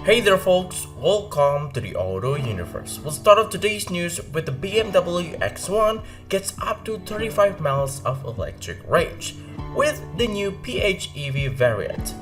Hey there folks, welcome to the Auto Universe. We'll start off today's news with the BMW X1 gets up to 35 miles of electric range with the new PHEV variant.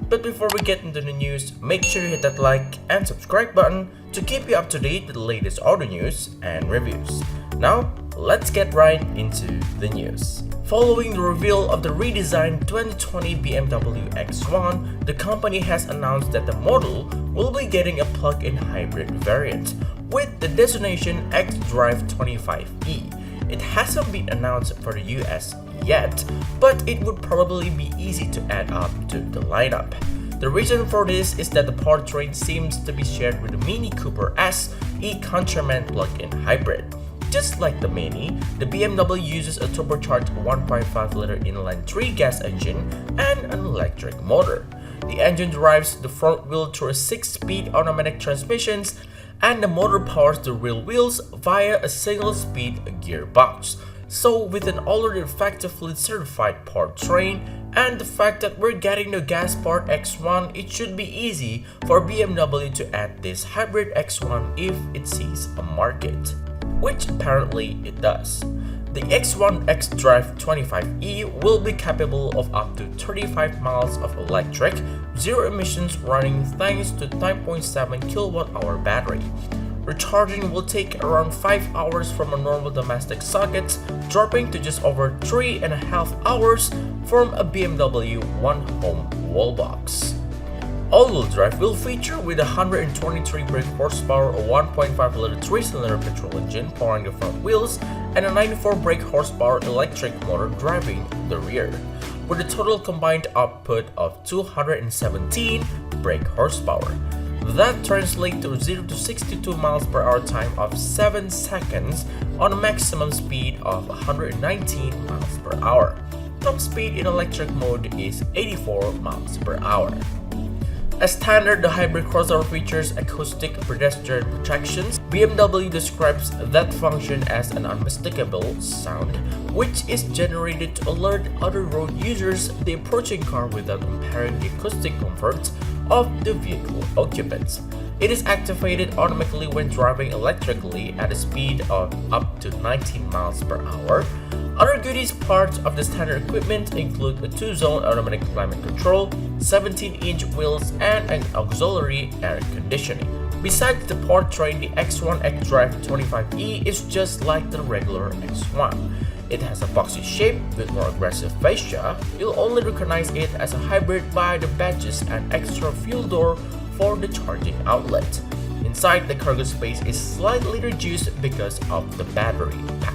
But before we get into the news, make sure to hit that like and subscribe button to keep you up to date with the latest auto news and reviews. Now, let's get right into the news. Following the reveal of the redesigned 2020 BMW X1, the company has announced that the model will be getting a plug-in hybrid variant with the designation X-Drive 25E. It hasn't been announced for the US yet, but it would probably be easy to add up to the lineup. The reason for this is that the powertrain seems to be shared with the Mini Cooper S Countryman plug-in hybrid. Just like the Mini, the BMW uses a turbocharged 1.5-liter inline-3 gas engine and an electric motor. The engine drives the front wheel through a 6-speed automatic transmission, and the motor powers the rear wheels via a single-speed gearbox. So with an already effectively certified powertrain and the fact that we're getting the gas-powered X1, it should be easy for BMW to add this hybrid X1 if it sees a market, which apparently it does. The X1 X-Drive 25E will be capable of up to 35 miles of electric, zero emissions running thanks to 9.7 kWh battery. Recharging will take around 5 hours from a normal domestic socket, dropping to just over 3.5 hours from a BMW One Home wallbox. All-wheel drive will feature with a 123 brake horsepower, a 1.5-liter 3-cylinder petrol engine powering the front wheels, and a 94 brake horsepower electric motor driving the rear, with a total combined output of 217 brake horsepower. That translates to 0 to 62 miles per hour time of 7 seconds on a maximum speed of 119 miles per hour. Top speed in electric mode is 84 miles per hour. As standard, the hybrid crossover features acoustic pedestrian protections. BMW describes that function as an unmistakable sound, which is generated to alert other road users the approaching car without impairing the acoustic comfort of the vehicle occupants. It is activated automatically when driving electrically at a speed of up to 19 miles per hour. Other goodies parts of the standard equipment include a 2-zone automatic climate control, 17-inch wheels, and an auxiliary air conditioning. Besides the powertrain, the X1 X-Drive 25E is just like the regular X1. It has a boxy shape with more aggressive fascia. You'll only recognize it as a hybrid by the badges and extra fuel door for the charging outlet. Inside, the cargo space is slightly reduced because of the battery pack.